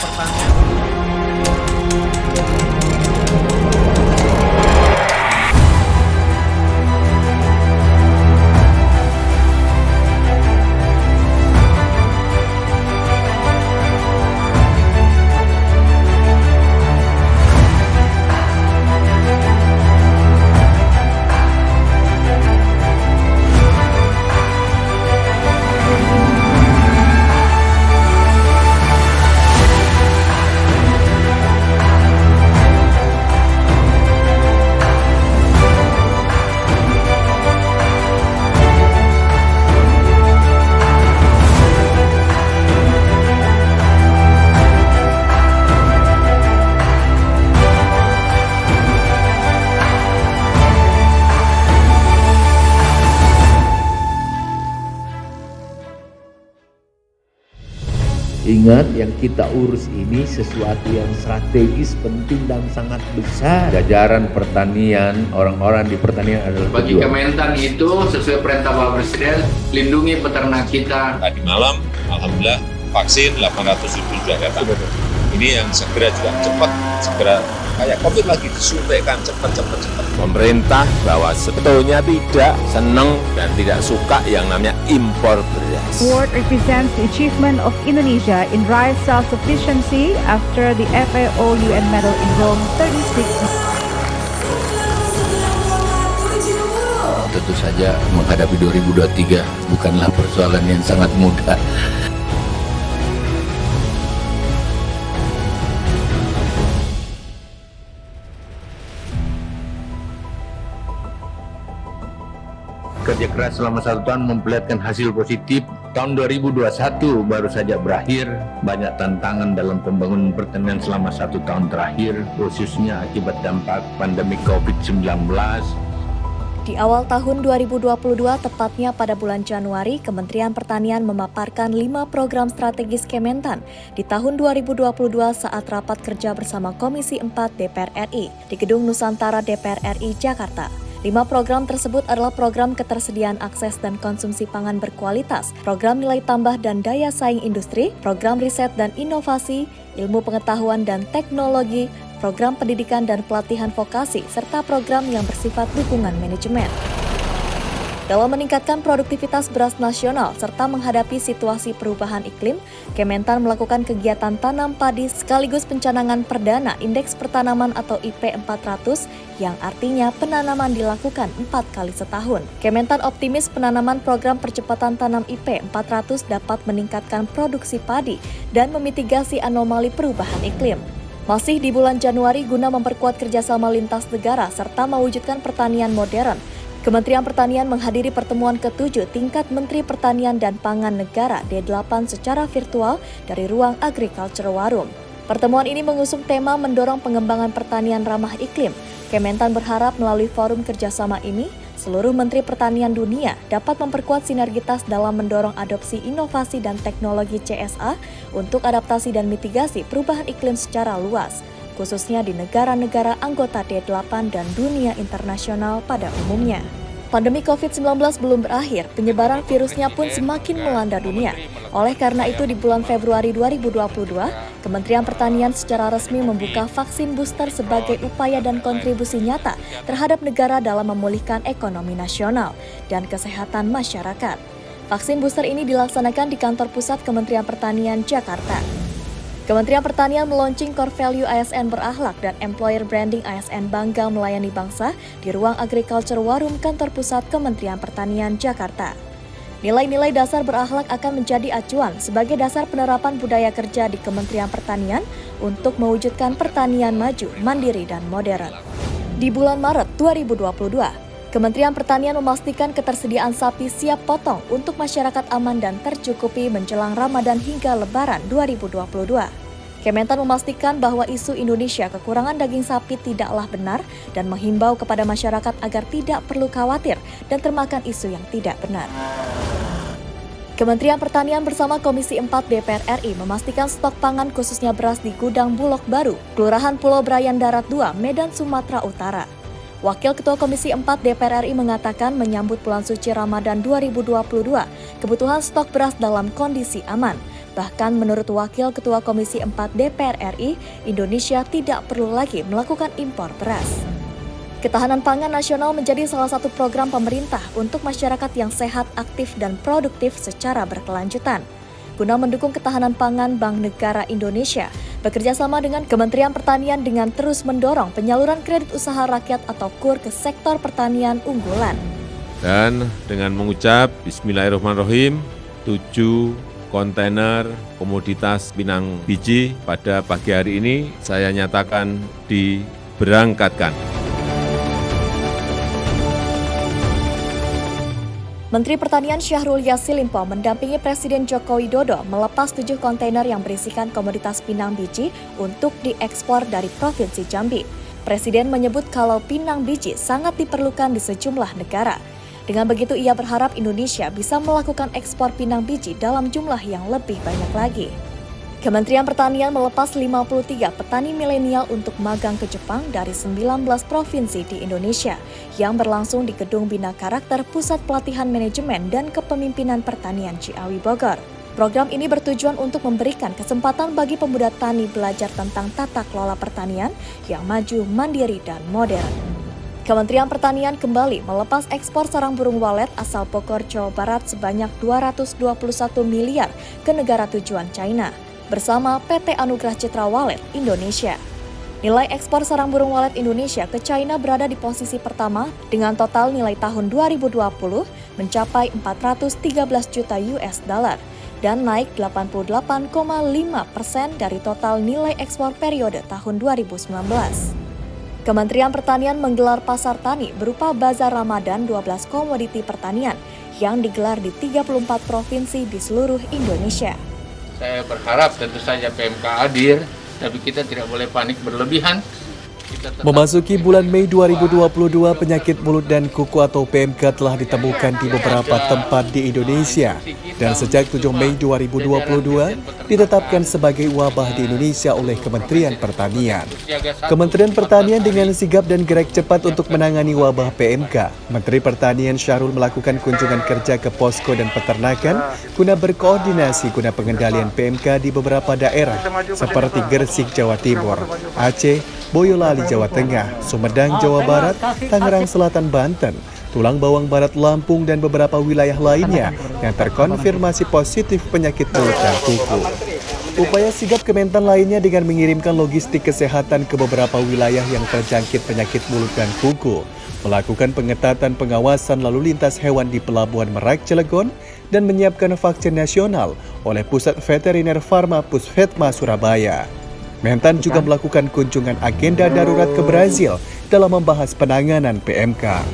Pertanian. Ingat, yang kita urus ini sesuatu yang strategis, penting dan sangat besar. Jajaran pertanian, orang-orang di pertanian adalah bagi Kementan itu sesuai perintah Bapak Presiden, lindungi peternak kita. Tadi malam, alhamdulillah vaksin 800 ribu juga datang. Ini yang segera juga segera kayak COVID lagi disuntikkan cepat. Pemerintah bahwa sebetulnya tidak senang dan tidak suka yang namanya impor beras. Award represents the achievement of Indonesia in rice self-sufficiency after the FAO UN Medal in Rome 36. Tentu saja menghadapi 2023 bukanlah persoalan yang sangat mudah. Kerja keras selama 1 tahun memperlihatkan hasil positif. Tahun 2021 baru saja berakhir. Banyak tantangan dalam pembangunan pertanian selama 1 tahun terakhir, khususnya akibat dampak pandemi COVID-19. Di awal tahun 2022, tepatnya pada bulan Januari, Kementerian Pertanian memaparkan 5 program strategis Kementan di tahun 2022 saat rapat kerja bersama Komisi 4 DPR RI di Gedung Nusantara DPR RI Jakarta. 5 program tersebut adalah program ketersediaan akses dan konsumsi pangan berkualitas, program nilai tambah dan daya saing industri, program riset dan inovasi, ilmu pengetahuan dan teknologi, program pendidikan dan pelatihan vokasi, serta program yang bersifat dukungan manajemen. Dalam meningkatkan produktivitas beras nasional serta menghadapi situasi perubahan iklim, Kementan melakukan kegiatan tanam padi sekaligus pencanangan perdana Indeks Pertanaman atau IP 400 yang artinya penanaman dilakukan 4 kali setahun. Kementan optimis penanaman program percepatan tanam IP 400 dapat meningkatkan produksi padi dan memitigasi anomali perubahan iklim. Masih di bulan Januari guna memperkuat kerjasama lintas negara serta mewujudkan pertanian modern, Kementerian Pertanian menghadiri pertemuan ke-7 tingkat Menteri Pertanian dan Pangan Negara D8 secara virtual dari ruang Agriculture Warum. Pertemuan ini mengusung tema mendorong pengembangan pertanian ramah iklim. Kementan berharap melalui forum kerjasama ini, seluruh Menteri Pertanian dunia dapat memperkuat sinergitas dalam mendorong adopsi inovasi dan teknologi CSA untuk adaptasi dan mitigasi perubahan iklim secara luas, khususnya di negara-negara anggota D8 dan dunia internasional pada umumnya. Pandemi COVID-19 belum berakhir, penyebaran virusnya pun semakin melanda dunia. Oleh karena itu, di bulan Februari 2022, Kementerian Pertanian secara resmi membuka vaksin booster sebagai upaya dan kontribusi nyata terhadap negara dalam memulihkan ekonomi nasional dan kesehatan masyarakat. Vaksin booster ini dilaksanakan di kantor pusat Kementerian Pertanian, Jakarta. Kementerian Pertanian meluncing core value ASN berakhlak dan employer branding ASN bangga melayani bangsa di ruang Agriculture Warum kantor pusat Kementerian Pertanian Jakarta. Nilai-nilai dasar berakhlak akan menjadi acuan sebagai dasar penerapan budaya kerja di Kementerian Pertanian untuk mewujudkan pertanian maju, mandiri, dan modern. Di bulan Maret 2022, Kementerian Pertanian memastikan ketersediaan sapi siap potong untuk masyarakat aman dan tercukupi menjelang Ramadan hingga Lebaran 2022. Kementan memastikan bahwa isu Indonesia kekurangan daging sapi tidaklah benar dan menghimbau kepada masyarakat agar tidak perlu khawatir dan termakan isu yang tidak benar. Kementerian Pertanian bersama Komisi 4 DPR RI memastikan stok pangan khususnya beras di gudang Bulog Baru, Kelurahan Pulau Brayan Darat 2, Medan, Sumatera Utara. Wakil Ketua Komisi 4 DPR RI mengatakan menyambut bulan suci Ramadan 2022, kebutuhan stok beras dalam kondisi aman. Bahkan menurut Wakil Ketua Komisi 4 DPR RI, Indonesia tidak perlu lagi melakukan impor beras. Ketahanan pangan nasional menjadi salah satu program pemerintah untuk masyarakat yang sehat, aktif, dan produktif secara berkelanjutan. Guna mendukung ketahanan pangan, Bank Negara Indonesia bekerja sama dengan Kementerian Pertanian dengan terus mendorong penyaluran kredit usaha rakyat atau KUR ke sektor pertanian unggulan. Dan dengan mengucap Bismillahirrahmanirrahim, 7 kontainer komoditas pinang biji pada pagi hari ini saya nyatakan diberangkatkan. Menteri Pertanian Syahrul Yassin Limpo mendampingi Presiden Joko Widodo melepas 7 kontainer yang berisikan komoditas pinang biji untuk diekspor dari Provinsi Jambi. Presiden menyebut kalau pinang biji sangat diperlukan di sejumlah negara. Dengan begitu ia berharap Indonesia bisa melakukan ekspor pinang biji dalam jumlah yang lebih banyak lagi. Kementerian Pertanian melepas 53 petani milenial untuk magang ke Jepang dari 19 provinsi di Indonesia yang berlangsung di Gedung Bina Karakter Pusat Pelatihan Manajemen dan Kepemimpinan Pertanian Ciawi Bogor. Program ini bertujuan untuk memberikan kesempatan bagi pemuda tani belajar tentang tata kelola pertanian yang maju, mandiri, dan modern. Kementerian Pertanian kembali melepas ekspor sarang burung walet asal Bogor, Jawa Barat sebanyak 221 miliar ke negara tujuan China bersama PT Anugrah Citra Walet Indonesia. Nilai ekspor sarang burung walet Indonesia ke China berada di posisi pertama dengan total nilai tahun 2020 mencapai 413 juta US dollar dan naik 88,5% dari total nilai ekspor periode tahun 2019. Kementerian Pertanian menggelar pasar tani berupa bazar Ramadan 12 komoditi pertanian yang digelar di 34 provinsi di seluruh Indonesia. Saya berharap tentu saja PMK hadir, tapi kita tidak boleh panik berlebihan. Memasuki bulan Mei 2022, penyakit mulut dan kuku atau PMK telah ditemukan di beberapa tempat di Indonesia. Dan sejak 7 Mei 2022, ditetapkan sebagai wabah di Indonesia oleh Kementerian Pertanian. Kementerian Pertanian dengan sigap dan gerak cepat untuk menangani wabah PMK. Menteri Pertanian Syahrul melakukan kunjungan kerja ke posko dan peternakan guna berkoordinasi guna pengendalian PMK di beberapa daerah seperti Gresik, Jawa Timur, Aceh, Boyolali, Jawa Tengah, Sumedang, Jawa Barat, Tangerang Selatan, Banten, Tulang Bawang Barat, Lampung, dan beberapa wilayah lainnya yang terkonfirmasi positif penyakit mulut dan kuku. Upaya sigap Kementan lainnya dengan mengirimkan logistik kesehatan ke beberapa wilayah yang terjangkit penyakit mulut dan kuku, melakukan pengetatan pengawasan lalu lintas hewan di Pelabuhan Merak, Cilegon, dan menyiapkan vaksin nasional oleh Pusat Veteriner Farma Pusvetma Surabaya. Mentan juga melakukan kunjungan agenda darurat ke Brazil dalam membahas penanganan PMK.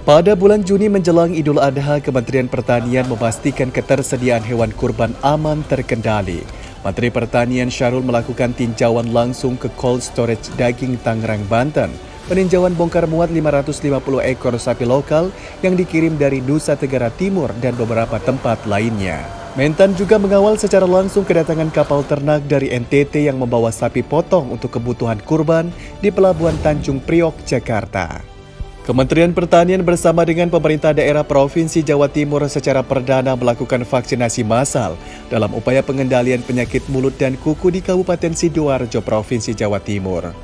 Pada bulan Juni menjelang Idul Adha, Kementerian Pertanian memastikan ketersediaan hewan kurban aman terkendali. Menteri Pertanian Syahrul melakukan tinjauan langsung ke Cold Storage Daging Tangerang, Banten. Peninjauan bongkar muat 550 ekor sapi lokal yang dikirim dari Nusa Tenggara Timur dan beberapa tempat lainnya. Mentan juga mengawal secara langsung kedatangan kapal ternak dari NTT yang membawa sapi potong untuk kebutuhan kurban di Pelabuhan Tanjung Priok, Jakarta. Kementerian Pertanian bersama dengan pemerintah daerah Provinsi Jawa Timur secara perdana melakukan vaksinasi massal dalam upaya pengendalian penyakit mulut dan kuku di Kabupaten Sidoarjo, Provinsi Jawa Timur.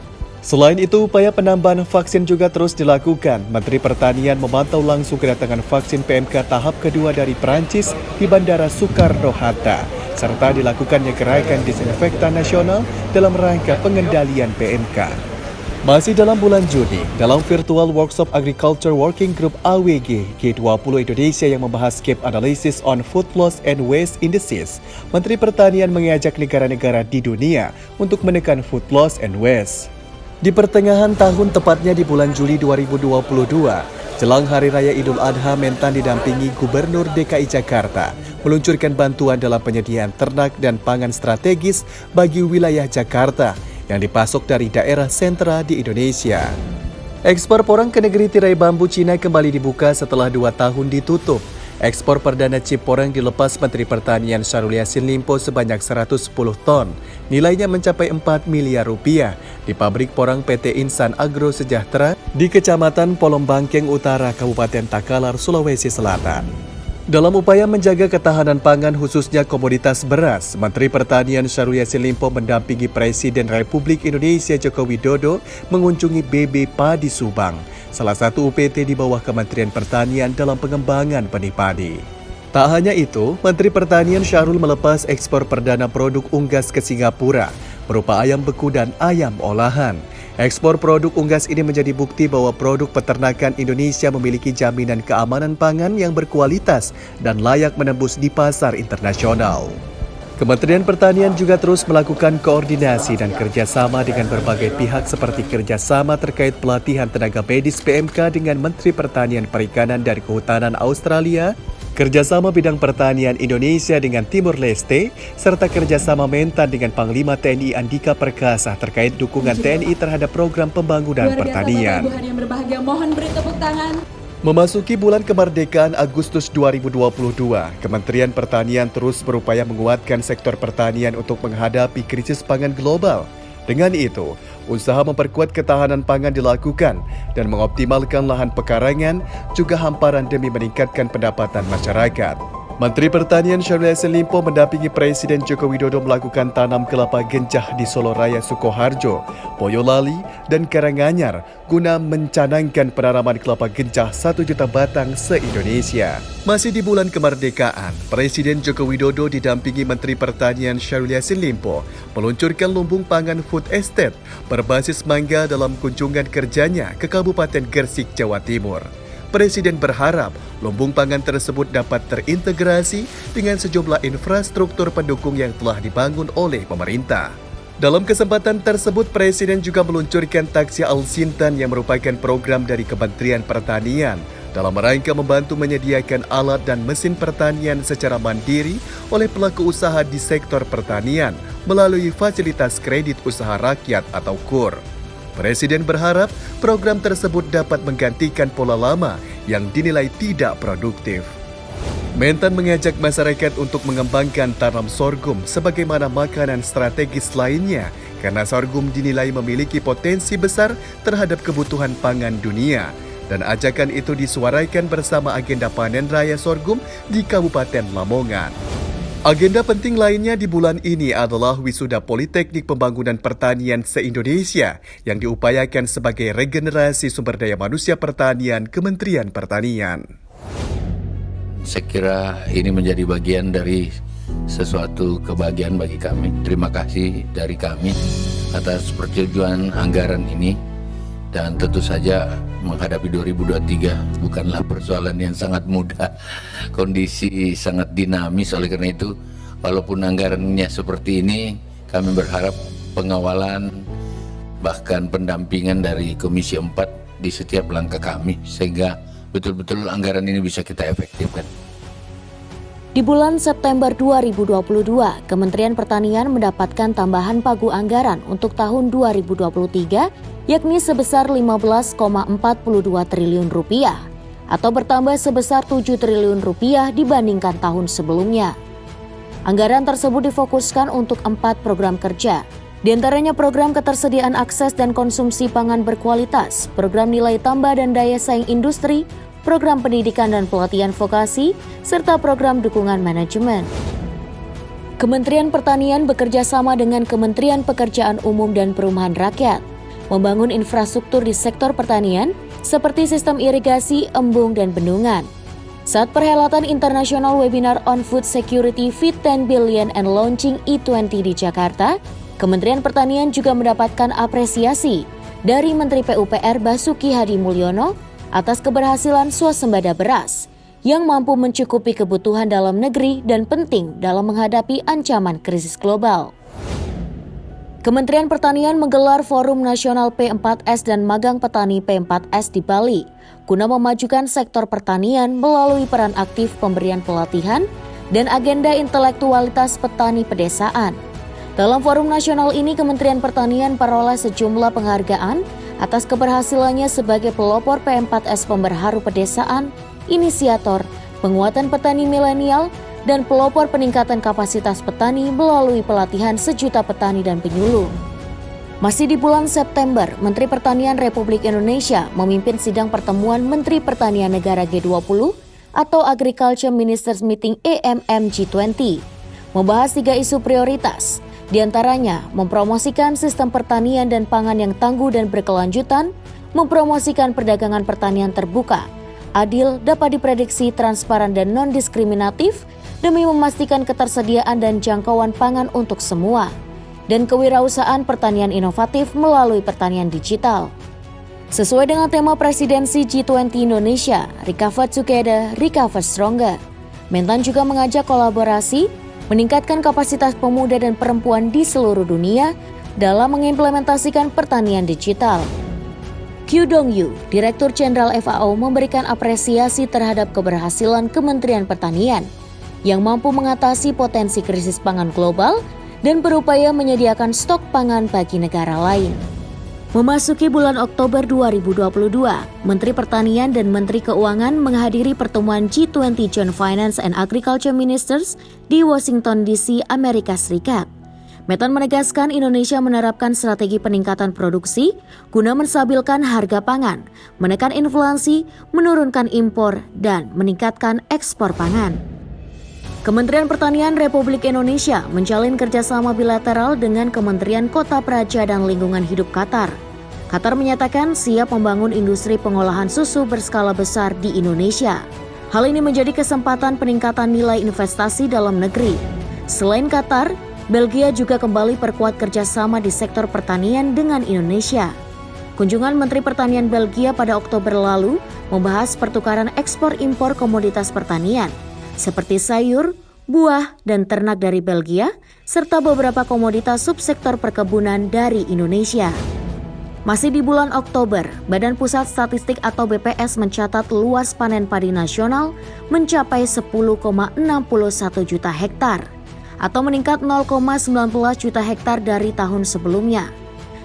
Selain itu, upaya penambahan vaksin juga terus dilakukan. Menteri Pertanian memantau langsung kedatangan vaksin PMK tahap kedua dari Perancis di Bandara Soekarno-Hatta, serta dilakukannya gerakan disinfektan nasional dalam rangka pengendalian PMK. Masih dalam bulan Juni, dalam virtual workshop Agriculture Working Group AWG G20 Indonesia yang membahas gap analysis on food loss and waste indices, Menteri Pertanian mengajak negara-negara di dunia untuk menekan food loss and waste. Di pertengahan tahun, tepatnya di bulan Juli 2022, jelang Hari Raya Idul Adha, Mentan didampingi Gubernur DKI Jakarta meluncurkan bantuan dalam penyediaan ternak dan pangan strategis bagi wilayah Jakarta yang dipasok dari daerah sentra di Indonesia. Ekspor porang ke negeri tirai bambu Cina kembali dibuka setelah 2 tahun ditutup. Ekspor perdana chip porang dilepas Menteri Pertanian Syahrul Yassin Limpo sebanyak 110 ton. Nilainya mencapai 4 miliar rupiah di pabrik porang PT Insan Agro Sejahtera di Kecamatan Polong Bangkeng Utara, Kabupaten Takalar, Sulawesi Selatan. Dalam upaya menjaga ketahanan pangan khususnya komoditas beras, Menteri Pertanian Syahrul Yassin Limpo mendampingi Presiden Republik Indonesia Joko Widodo mengunjungi BB Padi Subang, salah satu UPT di bawah Kementerian Pertanian dalam pengembangan benih padi. Tak hanya itu, Menteri Pertanian Syahrul melepas ekspor perdana produk unggas ke Singapura, berupa ayam beku dan ayam olahan. Ekspor produk unggas ini menjadi bukti bahwa produk peternakan Indonesia memiliki jaminan keamanan pangan yang berkualitas dan layak menembus di pasar internasional. Kementerian Pertanian juga terus melakukan koordinasi dan kerjasama dengan berbagai pihak seperti kerjasama terkait pelatihan tenaga medis PMK dengan Menteri Pertanian Perikanan dan Kehutanan Australia, kerjasama bidang pertanian Indonesia dengan Timur Leste, serta kerjasama Mentan dengan Panglima TNI Andika Perkasa terkait dukungan TNI terhadap program pembangunan pertanian. Bapak Ibu hadirin berbahagia, mohon beri tepuk tangan. Memasuki bulan kemerdekaan Agustus 2022, Kementerian Pertanian terus berupaya menguatkan sektor pertanian untuk menghadapi krisis pangan global. Dengan itu, usaha memperkuat ketahanan pangan dilakukan dan mengoptimalkan lahan pekarangan juga hamparan demi meningkatkan pendapatan masyarakat. Menteri Pertanian Syahrul Yassin Limpo mendampingi Presiden Joko Widodo melakukan tanam kelapa gencah di Solo Raya Sukoharjo, Boyolali, dan Karanganyar guna mencanangkan penanaman kelapa gencah 1 juta batang se-Indonesia. Masih di bulan kemerdekaan, Presiden Joko Widodo didampingi Menteri Pertanian Syahrul Yassin Limpo meluncurkan lumbung pangan food estate berbasis mangga dalam kunjungan kerjanya ke Kabupaten Gresik, Jawa Timur. Presiden berharap lumbung pangan tersebut dapat terintegrasi dengan sejumlah infrastruktur pendukung yang telah dibangun oleh pemerintah. Dalam kesempatan tersebut, Presiden juga meluncurkan Taksi Al-Sintan yang merupakan program dari Kementerian Pertanian dalam rangka membantu menyediakan alat dan mesin pertanian secara mandiri oleh pelaku usaha di sektor pertanian melalui Fasilitas Kredit Usaha Rakyat atau KUR. Presiden berharap program tersebut dapat menggantikan pola lama yang dinilai tidak produktif. Mentan mengajak masyarakat untuk mengembangkan tanam sorghum sebagaimana makanan strategis lainnya karena sorghum dinilai memiliki potensi besar terhadap kebutuhan pangan dunia. Dan ajakan itu disuarakan bersama agenda panen raya sorghum di Kabupaten Lamongan. Agenda penting lainnya di bulan ini adalah wisuda Politeknik Pembangunan Pertanian se-Indonesia yang diupayakan sebagai regenerasi sumber daya manusia pertanian Kementerian Pertanian. Saya kira ini menjadi bagian dari sesuatu kebahagiaan bagi kami. Terima kasih dari kami atas persetujuan anggaran ini. Dan tentu saja menghadapi 2023 bukanlah persoalan yang sangat mudah. Kondisi sangat dinamis, oleh karena itu walaupun anggarannya seperti ini, kami berharap pengawalan bahkan pendampingan dari Komisi 4 di setiap langkah kami sehingga betul-betul anggaran ini bisa kita efektifkan. Di bulan September 2022, Kementerian Pertanian mendapatkan tambahan pagu anggaran untuk tahun 2023, yakni sebesar 15,42 triliun rupiah, atau bertambah sebesar 7 triliun rupiah dibandingkan tahun sebelumnya. Anggaran tersebut difokuskan untuk 4 program kerja, di antaranya program ketersediaan akses dan konsumsi pangan berkualitas, program nilai tambah dan daya saing industri, program pendidikan dan pelatihan vokasi, serta program dukungan manajemen. Kementerian Pertanian bekerja sama dengan Kementerian Pekerjaan Umum dan Perumahan Rakyat, membangun infrastruktur di sektor pertanian seperti sistem irigasi, embung, dan bendungan. Saat perhelatan internasional webinar on food security Feed 10 Billion and Launching E20 di Jakarta, Kementerian Pertanian juga mendapatkan apresiasi dari Menteri PUPR Basuki Hadi Mulyono atas keberhasilan swasembada beras yang mampu mencukupi kebutuhan dalam negeri dan penting dalam menghadapi ancaman krisis global. Kementerian Pertanian menggelar Forum Nasional P4S dan Magang Petani P4S di Bali guna memajukan sektor pertanian melalui peran aktif pemberian pelatihan dan agenda intelektualitas petani pedesaan. Dalam forum nasional ini, Kementerian Pertanian peroleh sejumlah penghargaan atas keberhasilannya sebagai pelopor P4S pemberharu pedesaan, inisiator, penguatan petani milenial, dan pelopor peningkatan kapasitas petani melalui pelatihan sejuta petani dan penyuluh. Masih di bulan September, Menteri Pertanian Republik Indonesia memimpin sidang pertemuan Menteri Pertanian Negara G20 atau Agriculture Ministers Meeting AMM G20, membahas 3 isu prioritas, diantaranya mempromosikan sistem pertanian dan pangan yang tangguh dan berkelanjutan, mempromosikan perdagangan pertanian terbuka, adil, dapat diprediksi, transparan dan non-diskriminatif demi memastikan ketersediaan dan jangkauan pangan untuk semua, dan kewirausahaan pertanian inovatif melalui pertanian digital. Sesuai dengan tema presidensi G20 Indonesia, Recover Together, Recover Stronger, Mentan juga mengajak kolaborasi, meningkatkan kapasitas pemuda dan perempuan di seluruh dunia dalam mengimplementasikan pertanian digital. Kyu Dong-yu, Direktur Jenderal FAO, memberikan apresiasi terhadap keberhasilan Kementerian Pertanian yang mampu mengatasi potensi krisis pangan global dan berupaya menyediakan stok pangan bagi negara lain. Memasuki bulan Oktober 2022, Menteri Pertanian dan Menteri Keuangan menghadiri pertemuan G20 Joint Finance and Agriculture Ministers di Washington DC, Amerika Serikat. Mentan menegaskan Indonesia menerapkan strategi peningkatan produksi guna menstabilkan harga pangan, menekan inflasi, menurunkan impor, dan meningkatkan ekspor pangan. Kementerian Pertanian Republik Indonesia menjalin kerjasama bilateral dengan Kementerian Kota Praja dan Lingkungan Hidup Qatar. Qatar menyatakan siap membangun industri pengolahan susu berskala besar di Indonesia. Hal ini menjadi kesempatan peningkatan nilai investasi dalam negeri. Selain Qatar, Belgia juga kembali perkuat kerjasama di sektor pertanian dengan Indonesia. Kunjungan Menteri Pertanian Belgia pada Oktober lalu membahas pertukaran ekspor-impor komoditas pertanian, seperti sayur, buah, dan ternak dari Belgia, serta beberapa komoditas subsektor perkebunan dari Indonesia. Masih di bulan Oktober, Badan Pusat Statistik atau BPS mencatat luas panen padi nasional mencapai 10,61 juta hektar, atau meningkat 0,19 juta hektar dari tahun sebelumnya.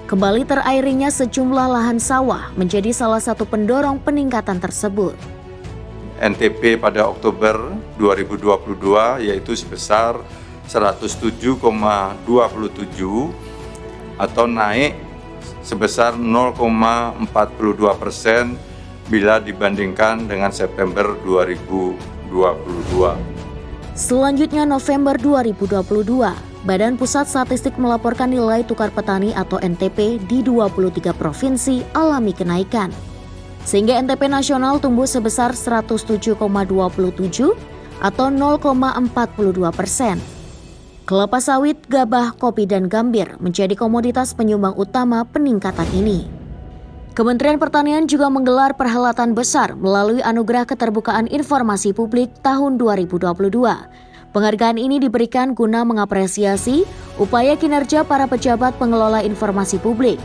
Kembali terairinya sejumlah lahan sawah menjadi salah satu pendorong peningkatan tersebut. NTP pada Oktober 2022 yaitu sebesar 107,27 atau naik sebesar 0,42% bila dibandingkan dengan September 2022. Selanjutnya November 2022, Badan Pusat Statistik melaporkan nilai tukar petani atau NTP di 23 provinsi alami kenaikan, sehingga NTP nasional tumbuh sebesar 107,27 atau 0,42%. Kelapa sawit, gabah, kopi, dan gambir menjadi komoditas penyumbang utama peningkatan ini. Kementerian Pertanian juga menggelar perhelatan besar melalui Anugerah Keterbukaan Informasi Publik tahun 2022. Penghargaan ini diberikan guna mengapresiasi upaya kinerja para pejabat pengelola informasi publik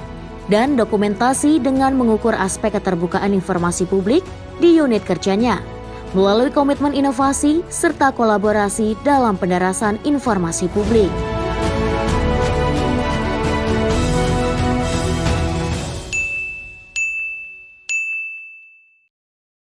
dan dokumentasi dengan mengukur aspek keterbukaan informasi publik di unit kerjanya, melalui komitmen inovasi serta kolaborasi dalam pendarasan informasi publik.